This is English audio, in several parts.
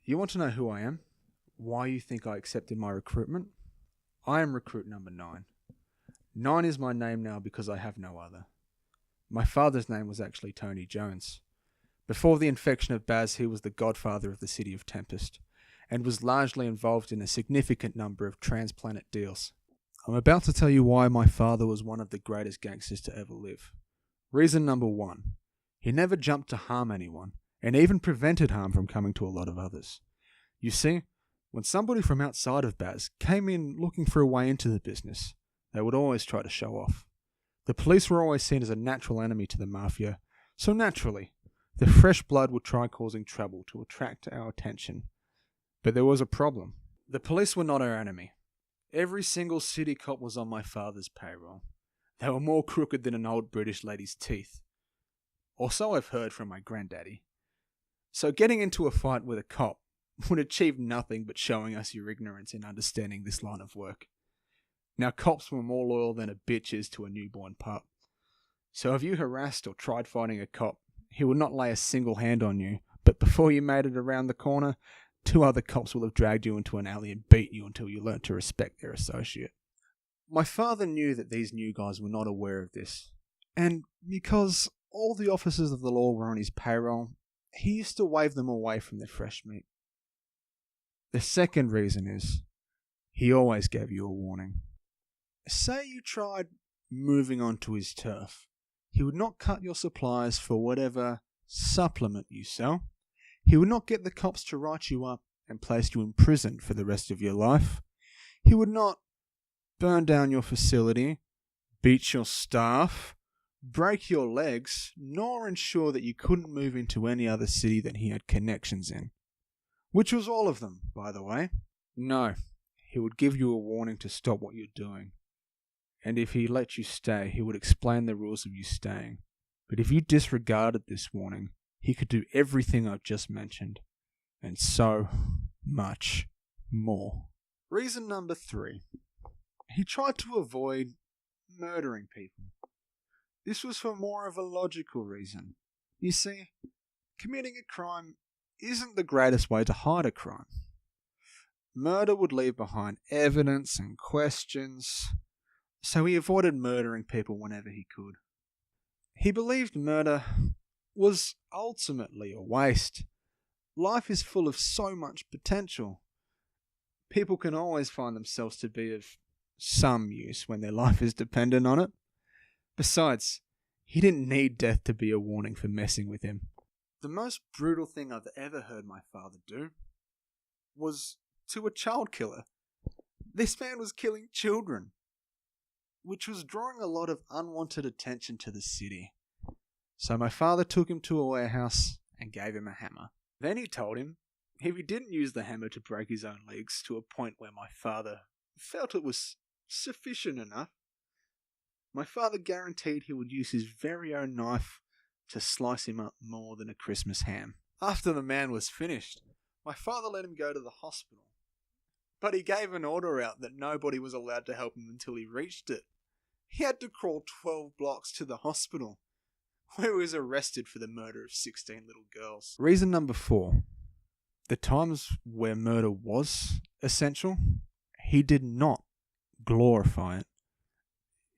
You want to know who I am? Why you think I accepted my recruitment? I am recruit number 9. 9 is my name now because I have no other. My father's name was actually Tony Jones. Before the infection of Baz, he was the godfather of the city of Tempest, and was largely involved in a significant number of transplanet deals. I'm about to tell you why my father was one of the greatest gangsters to ever live. Reason number 1. He never jumped to harm anyone, and even prevented harm from coming to a lot of others. You see, when somebody from outside of Baz came in looking for a way into the business, they would always try to show off. The police were always seen as a natural enemy to the mafia, so naturally, the fresh blood would try causing trouble to attract our attention. But there was a problem. The police were not our enemy. Every single city cop was on my father's payroll. They were more crooked than an old British lady's teeth. Or so I've heard from my granddaddy. So getting into a fight with a cop would achieve nothing but showing us your ignorance in understanding this line of work. Now, cops were more loyal than a bitch is to a newborn pup. So if you harassed or tried fighting a cop, he would not lay a single hand on you, but before you made it around the corner, 2 other cops will have dragged you into an alley and beat you until you learnt to respect their associate. My father knew that these new guys were not aware of this, and because all the officers of the law were on his payroll, he used to wave them away from their fresh meat. The second reason is, he always gave you a warning. Say you tried moving onto his turf. He would not cut your supplies for whatever supplement you sell. He would not get the cops to write you up and place you in prison for the rest of your life. He would not burn down your facility, beat your staff, break your legs, nor ensure that you couldn't move into any other city that he had connections in. Which was all of them, by the way. No, he would give you a warning to stop what you're doing. And if he let you stay, he would explain the rules of you staying. But if you disregarded this warning, he could do everything I've just mentioned, and so much more. Reason number 3. He tried to avoid murdering people. This was for more of a logical reason. You see, committing a crime isn't the greatest way to hide a crime. Murder would leave behind evidence and questions, so he avoided murdering people whenever he could. He believed murder was ultimately a waste. Life is full of so much potential. People can always find themselves to be of some use when their life is dependent on it. Besides, he didn't need death to be a warning for messing with him. The most brutal thing I've ever heard my father do was to a child killer. This man was killing children, which was drawing a lot of unwanted attention to the city. So my father took him to a warehouse and gave him a hammer. Then he told him if he didn't use the hammer to break his own legs to a point where my father felt it was sufficient enough, my father guaranteed he would use his very own knife to slice him up more than a Christmas ham. After the man was finished, my father let him go to the hospital. But he gave an order out that nobody was allowed to help him until he reached it. He had to crawl 12 blocks to the hospital, where he was arrested for the murder of 16 little girls. Reason number 4. The times where murder was essential, he did not glorify it.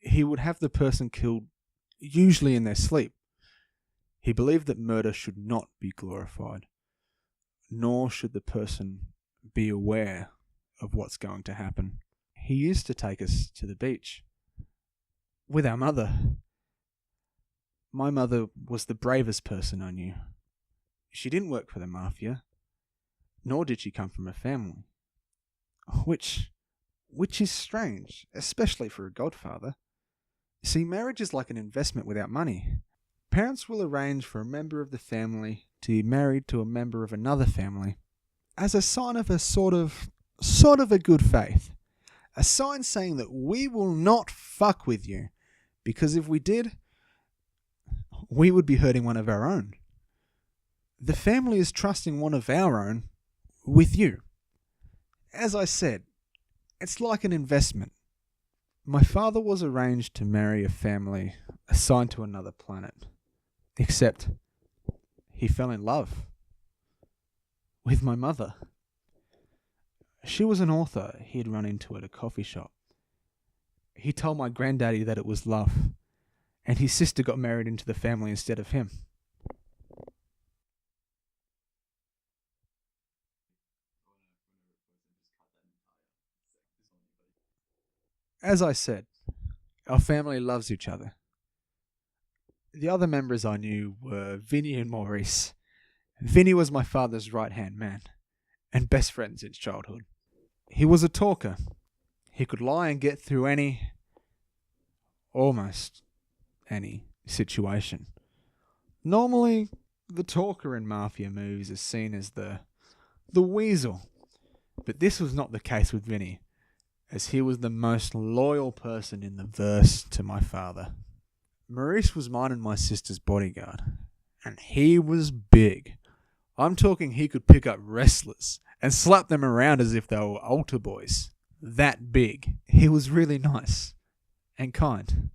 He would have the person killed, usually in their sleep. He believed that murder should not be glorified, nor should the person be aware of what's going to happen. He used to take us to the beach with our mother. My mother was the bravest person I knew. She didn't work for the mafia, nor did she come from a family. Which is strange, especially for a godfather. See, marriage is like an investment without money. Parents will arrange for a member of the family to be married to a member of another family as a sign of a sort of a good faith. A sign saying that we will not fuck with you, because if we did, we would be hurting one of our own. The family is trusting one of our own with you. As I said, it's like an investment. My father was arranged to marry a family assigned to another planet, except he fell in love with my mother. She was an author he had run into at a coffee shop. He told my granddaddy that it was love, and his sister got married into the family instead of him. As I said, our family loves each other. The other members I knew were Vinny and Maurice. Vinny was my father's right-hand man, and best friend since childhood. He was a talker. He could lie and get through almost any situation. Normally, the talker in mafia movies is seen as the weasel, but this was not the case with Vinny, as he was the most loyal person in the verse to my father. Maurice was mine and my sister's bodyguard, and he was big. I'm talking he could pick up wrestlers and slap them around as if they were altar boys. That big. He was really nice and kind.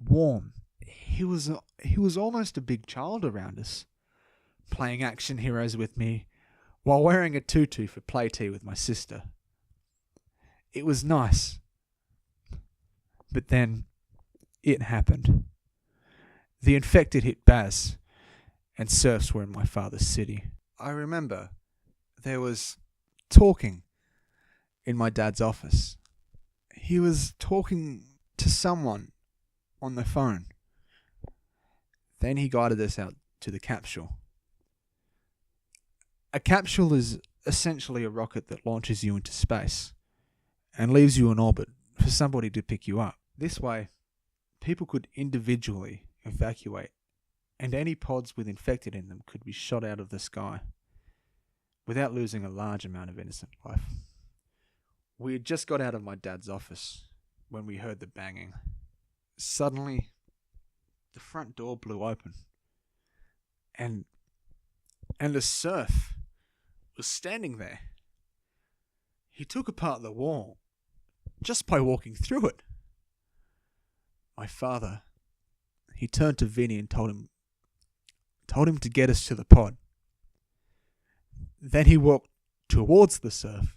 Warm. He was almost a big child around us, playing action heroes with me while wearing a tutu for play tea with my sister. It was nice. But then it happened. The infected hit Baz, and serfs were in my father's city. I remember there was talking in my dad's office. He was talking to someone on the phone. Then he guided us out to the capsule. A capsule is essentially a rocket that launches you into space and leaves you in orbit for somebody to pick you up. This way, people could individually evacuate, and any pods with infected in them could be shot out of the sky without losing a large amount of innocent life. We had just got out of my dad's office when we heard the banging. Suddenly, the front door blew open, and a serf was standing there. He took apart the wall just by walking through it. My father, he turned to Vinny and told him to get us to the pod. Then he walked towards the serf.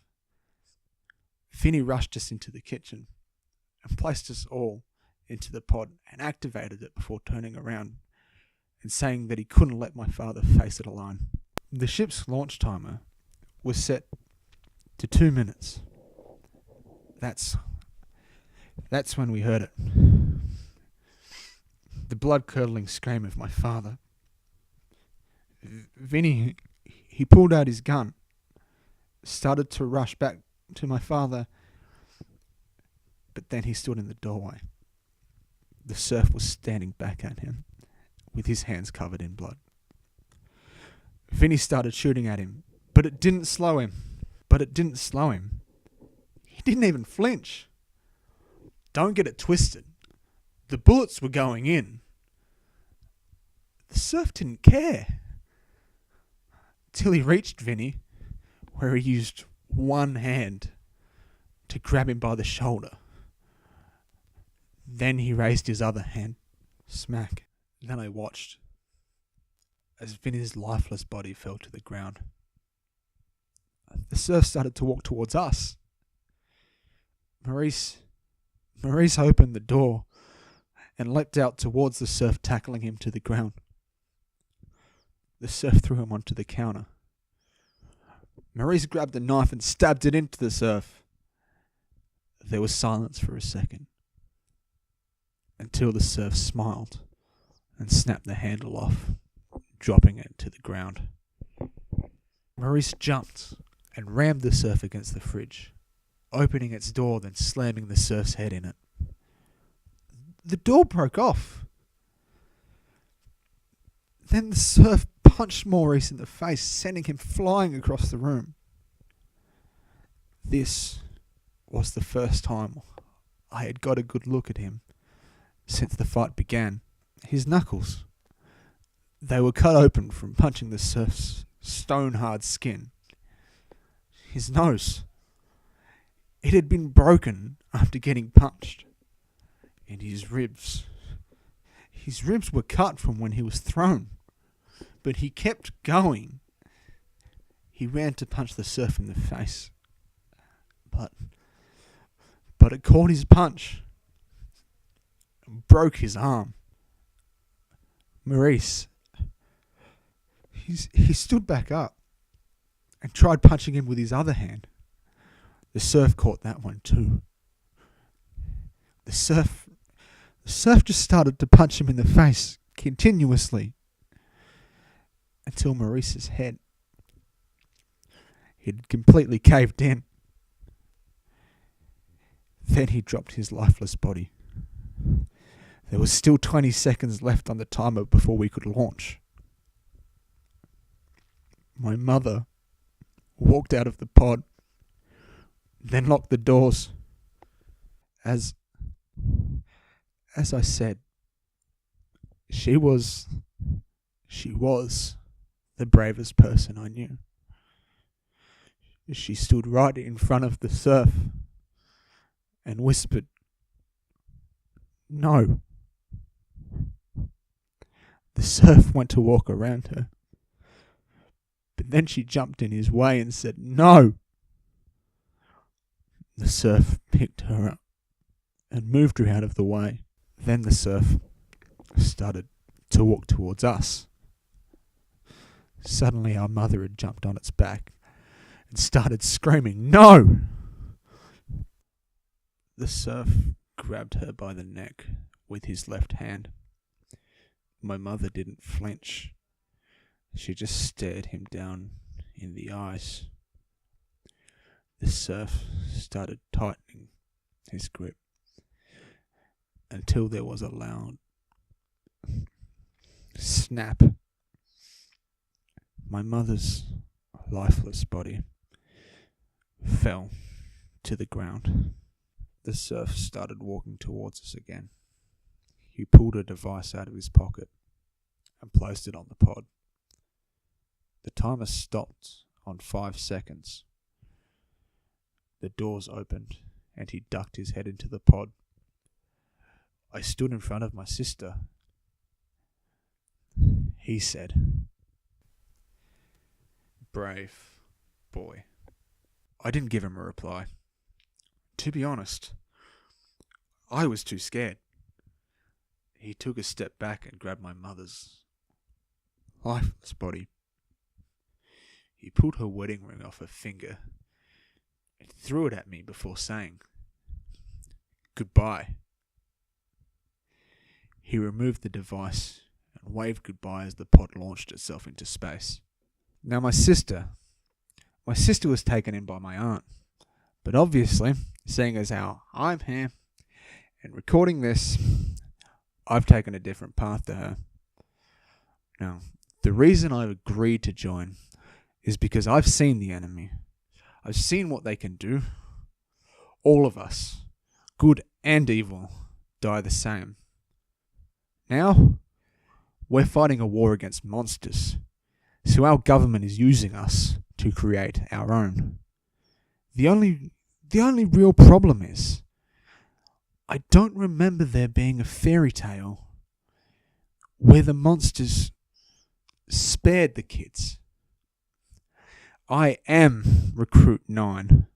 Vinny rushed us into the kitchen and placed us all into the pod and activated it before turning around and saying that he couldn't let my father face it alone. The ship's launch timer was set to 2 minutes. That's when we heard it. The blood-curdling scream of my father. Vinny, he pulled out his gun, started to rush back to my father, but then he stood in the doorway. The serf was standing back at him, with his hands covered in blood. Vinny started shooting at him, but it didn't slow him. He didn't even flinch. Don't get it twisted. The bullets were going in. The serf didn't care. Till he reached Vinny, where he used one hand to grab him by the shoulder. Then he raised his other hand. Smack. Then I watched as Vinny's lifeless body fell to the ground. The serf started to walk towards us. Maurice opened the door and leapt out towards the serf, tackling him to the ground. The serf threw him onto the counter. Maurice grabbed a knife and stabbed it into the serf. There was silence for a second, until the serf smiled and snapped the handle off, dropping it to the ground. Maurice jumped and rammed the serf against the fridge, opening its door, then slamming the serf's head in it. The door broke off. Then the serf punched Maurice in the face, sending him flying across the room. This was the first time I had got a good look at him since the fight began. His knuckles, they were cut open from punching the serf's stone-hard skin. His nose, it had been broken after getting punched. And his ribs were cut from when he was thrown. But he kept going. He ran to punch the surf in the face. But it caught his punch and broke his arm. Maurice, he stood back up and tried punching him with his other hand. The surf caught that one too. The surf just started to punch him in the face continuously until Maurice's head had completely caved in. Then he dropped his lifeless body. There was still 20 seconds left on the timer before we could launch. My mother walked out of the pod, then locked the doors. As I said, she was the bravest person I knew. She stood right in front of the surf and whispered, "No." The surf went to walk around her, but then she jumped in his way and said, "No." The surf picked her up and moved her out of the way. Then the surf started to walk towards us. Suddenly our mother had jumped on its back and started screaming, "No!" The surf grabbed her by the neck with his left hand. My mother didn't flinch. She just stared him down in the eyes. The surf started tightening his grip until there was a loud snap. My mother's lifeless body fell to the ground. The surf started walking towards us again. He pulled a device out of his pocket and placed it on the pod. The timer stopped on 5 seconds. The doors opened and he ducked his head into the pod. I stood in front of my sister. He said, "Brave boy." I didn't give him a reply. To be honest, I was too scared. He took a step back and grabbed my mother's lifeless body. He pulled her wedding ring off her finger and threw it at me before saying, "Goodbye." He removed the device and waved goodbye as the pod launched itself into space. Now my sister was taken in by my aunt, but obviously, seeing as how I'm here and recording this, I've taken a different path to her. Now, the reason I agreed to join is because I've seen the enemy. I've seen what they can do. All of us, good and evil, die the same. Now, we're fighting a war against monsters, so our government is using us to create our own. The only real problem is, I don't remember there being a fairy tale where the monsters spared the kids. I am Recruit 9.